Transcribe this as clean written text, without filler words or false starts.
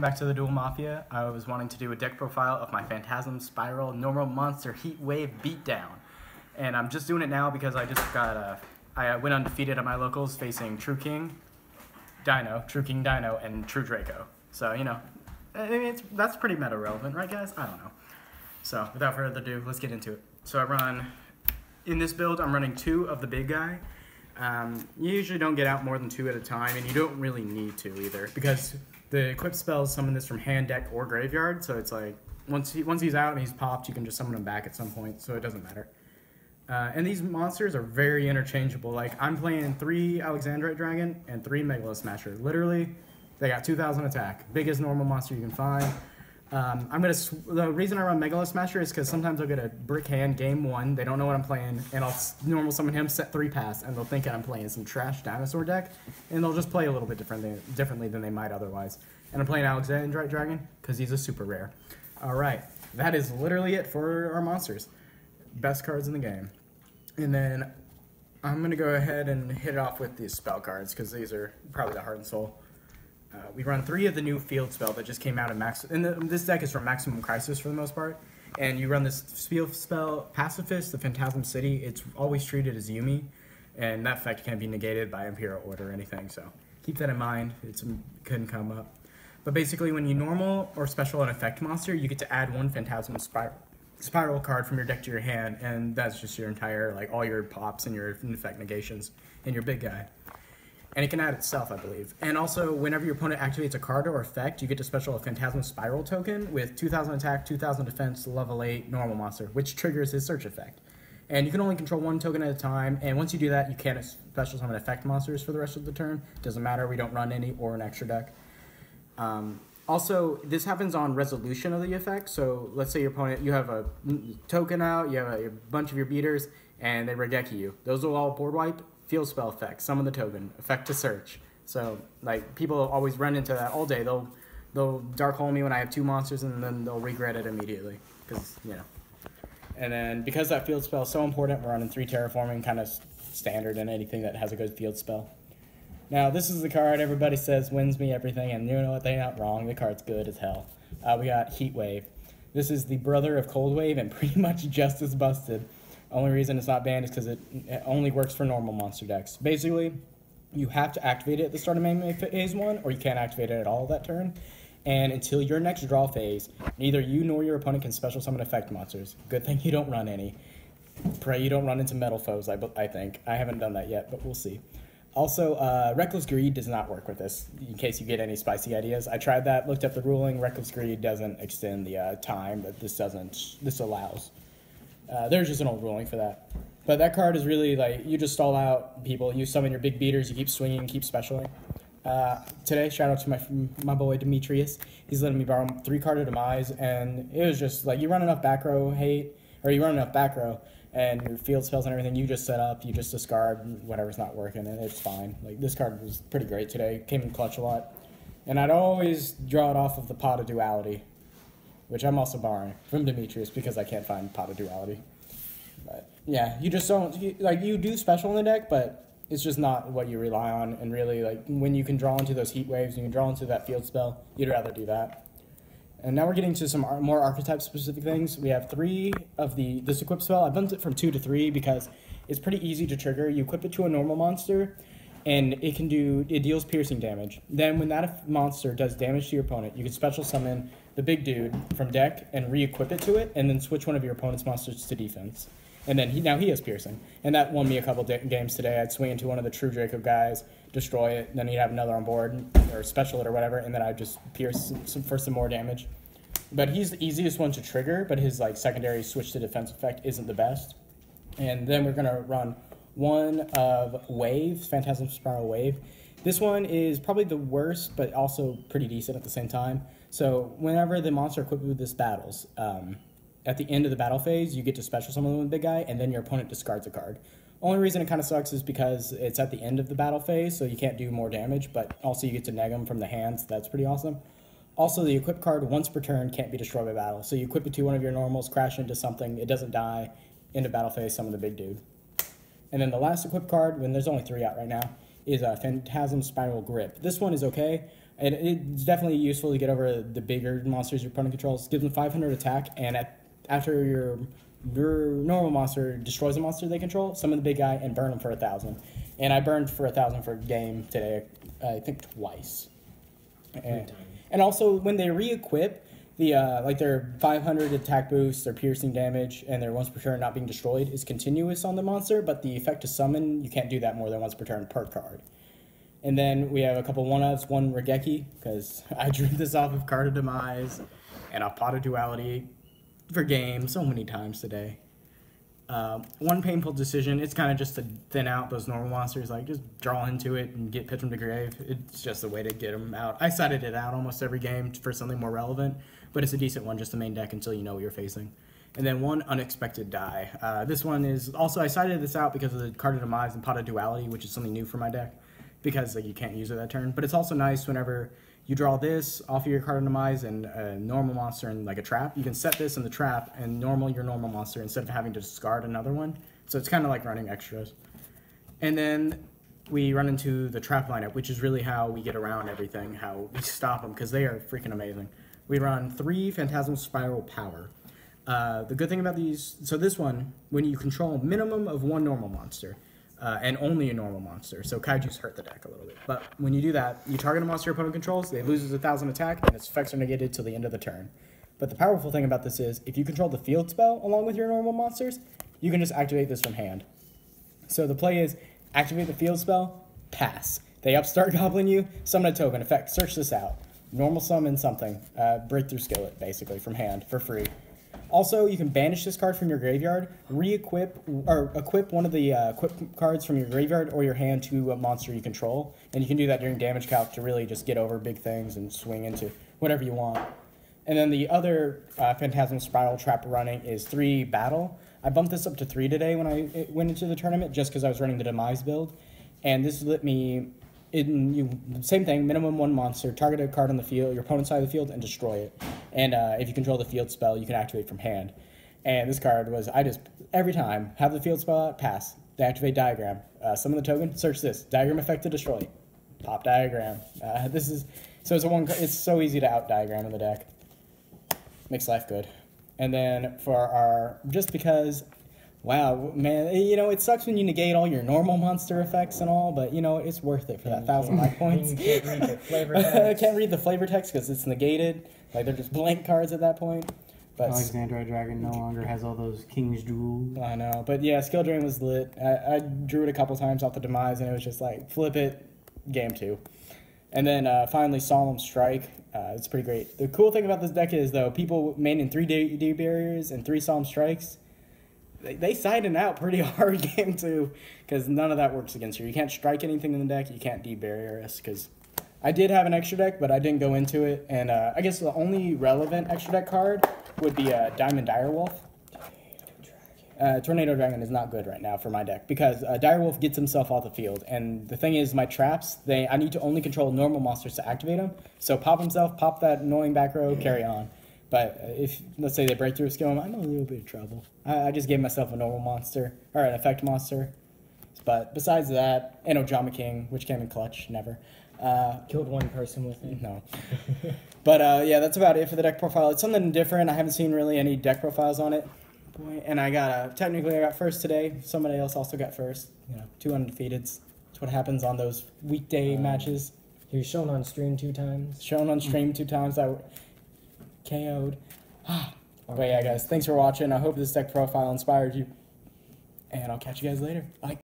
back to the Duel-Mafia. I was wanting to do a deck profile of my Phantasm, Spiral, Normal Monster, Heat Wave, Beatdown. And I'm just doing it now because I just got, I went undefeated at my locals facing True King Dino, and True Draco. So, you know, I mean, that's pretty meta relevant, right guys? I don't know. So, without further ado, let's get into it. So I run, in this build, I'm running 2 of the big guy. You usually don't get out more than 2 at a time, and you don't really need to either, because the equip spells summon this from hand, deck, or graveyard, so it's like, once he's out and he's popped, you can just summon him back at some point, so it doesn't matter. And these monsters are very interchangeable. Like, I'm playing 3 Alexandrite Dragon and 3 Megalo Smasher. Literally, they got 2,000 attack. Biggest normal monster you can find. The reason I run Megalo Smasher is because sometimes I'll get a brick hand game 1, they don't know what I'm playing, and I'll normal summon him, set 3 pass, and they'll think I'm playing some trash dinosaur deck, and they'll just play a little bit differently than they might otherwise. And I'm playing Alexandrite Dragon because he's a super rare. Alright, that is literally it for our monsters. Best cards in the game. And then I'm going to go ahead and hit it off with these spell cards because these are probably the heart and soul. We run 3 of the new field spell that just came out in this deck is from Maximum Crisis for the most part. And you run this field spell, Pacifist, the Phantasm City. It's always treated as Yumi, and that effect can't be negated by Imperial Order or anything, so keep that in mind. It couldn't come up. But basically, when you normal or special an effect monster, you get to add 1 Phantasm Spiral card from your deck to your hand, and that's just your entire, like, all your pops and your effect negations and your big guy. And it can add itself, I believe. And also, whenever your opponent activates a card or effect, you get to special a Phantasm Spiral token with 2,000 attack, 2,000 defense, level 8 normal monster, which triggers his search effect. And you can only control 1 token at a time, and once you do that, you can't special summon effect monsters for the rest of the turn. Doesn't matter, we don't run any or an extra deck. Also, this happens on resolution of the effect, so let's say your opponent, you have a token out, you have a bunch of your beaters, and they Regeki you. Those will all board wipe, field spell effect, summon the token, effect to search. So, like, people always run into that all day. They'll dark hole me when I have 2 monsters, and then they'll regret it immediately, because, you know. And then, because that field spell is so important, we're running 3 terraforming, kind of standard in anything that has a good field spell. Now, this is the card everybody says wins me everything, and you know what, they're not wrong. The card's good as hell. We got Heat Wave. This is the brother of Cold Wave and pretty much just as busted. Only reason it's not banned is because it only works for normal monster decks. Basically, you have to activate it at the start of main phase 1, or you can't activate it at all that turn. And until your next draw phase, neither you nor your opponent can special summon effect monsters. Good thing you don't run any. Pray you don't run into metal foes, I think. I haven't done that yet, but we'll see. Also, Reckless Greed does not work with this, in case you get any spicy ideas. I tried that, looked up the ruling. Reckless Greed doesn't extend the time that this allows. There's just an old ruling for that. But that card is really, like, you just stall out people. You summon your big beaters, you keep swinging, keep specialing. Today, shout out to my boy Demetrius. He's letting me borrow 3 card of Demise, and it was just, like, you run enough back row you run enough back row, and your field spells and everything, you just set up, you just discard whatever's not working, and it's fine. Like, this card was pretty great today, came in clutch a lot. And I'd always draw it off of the Pot of Duality, which I'm also borrowing from Demetrius because I can't find Pot of Duality. But, yeah, you just don't, you do special in the deck, but it's just not what you rely on, and really, like, when you can draw into those heat waves, you can draw into that field spell, you'd rather do that. And now we're getting to some more archetype-specific things. We have 3 of this equip spell. I bumped it from 2 to 3 because it's pretty easy to trigger. You equip it to a normal monster, and it deals piercing damage. Then when that monster does damage to your opponent, you can special summon the big dude from deck and re-equip it to it, and then switch one of your opponent's monsters to defense. And then now he has piercing. And that won me a couple games today. I'd swing into one of the True Draco guys, destroy it, and then he'd have another on board, or special it or whatever, and then I'd just pierce for some more damage. But he's the easiest one to trigger, but his, like, secondary switch to defense effect isn't the best. And then we're going to run 1 of Wave, Phantasm Spiral Wave. This one is probably the worst, but also pretty decent at the same time. So whenever the monster equipped with this battles, at the end of the battle phase, you get to special summon with the big guy, and then your opponent discards a card. Only reason it kind of sucks is because it's at the end of the battle phase, so you can't do more damage, but also you get to neg them from the hands. That's pretty awesome. Also, the equip card, once per turn, can't be destroyed by battle. So you equip it to one of your normals, crash into something, it doesn't die, end of battle phase, summon the big dude. And then the last equip card, when there's only 3 out right now, is Phantasm Spiral Grip. This one is okay. It's definitely useful to get over the bigger monsters your opponent controls. Gives them 500 attack, and after your normal monster destroys a monster they control, summon the big guy and burn them for 1,000. And I burned for 1,000 for a game today, I think twice. And also when they re-equip, like their 500 attack boost, their piercing damage, and their once per turn not being destroyed is continuous on the monster, but the effect to summon, you can't do that more than once per turn per card. And then we have a couple one-ups, one Regeki, because I drew this off of Card of Demise and off Pot of Duality for game so many times today. One painful decision, it's kind of just to thin out those normal monsters, like just draw into it and pitch them to grave. It's just a way to get them out. I sided it out almost every game for something more relevant, but it's a decent one, just the main deck until you know what you're facing. And then one unexpected die. This one is also, I sided this out because of the Card of Demise and Pot of Duality, which is something new for my deck, because like, you can't use it that turn. But it's also nice whenever you draw this off of your Card of Demise and a normal monster and like a trap. You can set this in the trap and your normal monster instead of having to discard another one. So it's kind of like running extras. And then we run into the trap lineup, which is really how we get around everything, how we stop them, because they are freaking amazing. We run 3 Phantasm Spiral Power. The good thing about these, so this one, when you control a minimum of 1 normal monster, and only a normal monster, so Kaiju's hurt the deck a little bit. But when you do that, you target a monster your opponent controls, they loses 1,000 attack, and its effects are negated till the end of the turn. But the powerful thing about this is, if you control the field spell along with your normal monsters, you can just activate this from hand. So the play is, activate the field spell, pass. They upstart goblin you, summon a token, effect, search this out. Normal summon something, breakthrough skillet, basically, from hand, for free. Also, you can banish this card from your graveyard, re-equip, or equip one of the equip cards from your graveyard or your hand to a monster you control. And you can do that during damage calc to really just get over big things and swing into whatever you want. And then the other Phantasm Spiral Trap running is 3 Battle. I bumped this up to 3 today when I went into the tournament, just because I was running the Demise build. And this let me, same thing, minimum 1 monster, target a card on the field, your opponent's side of the field, and destroy it. And if you control the field spell, you can activate from hand. And this card was, every time, have the field spell out, pass, deactivate Diagram, summon the token, search this, Diagram effect to destroy, pop Diagram. It's so easy to out Diagram in the deck. Makes life good. And then for our, just because, wow, man, it sucks when you negate all your normal monster effects and all, but, it's worth it for that 1,000 life points. You can't read the flavor text. I can't read the flavor text because it's negated. Like, they're just blank cards at that point. But Alexandrite Dragon no longer has all those King's Jewels. I know. But, yeah, Skill Drain was lit. I drew it a couple times off the Demise, and it was just like, flip it, game 2. And then, finally, Solemn Strike. It's pretty great. The cool thing about this deck is, though, people maining 3 D barriers and 3 Solemn Strikes, they sided out pretty hard game 2, because none of that works against you. You can't strike anything in the deck. You can't D-barrier us, because I did have an extra deck, but I didn't go into it. And I guess the only relevant extra deck card would be Diamond Direwolf. Tornado Dragon is not good right now for my deck, because Direwolf gets himself off the field. And the thing is, my traps, I need to only control normal monsters to activate them. So pop himself, pop that annoying back row, carry on. But if, let's say, they break through a skill, I'm in a little bit of trouble. I just gave myself a normal monster, or an effect monster. But besides that, and Ojama King, which came in clutch, never. Killed 1 person with it. No. But yeah, that's about it for the deck profile. It's something different. I haven't seen really any deck profiles on it. And I got, technically I got first today. Somebody else also got first. 2 undefeated. That's what happens on those weekday matches. He was shown on stream 2 times. Shown on stream 2 times. I KO'd. But yeah, guys, thanks for watching. I hope this deck profile inspired you. And I'll catch you guys later. Bye.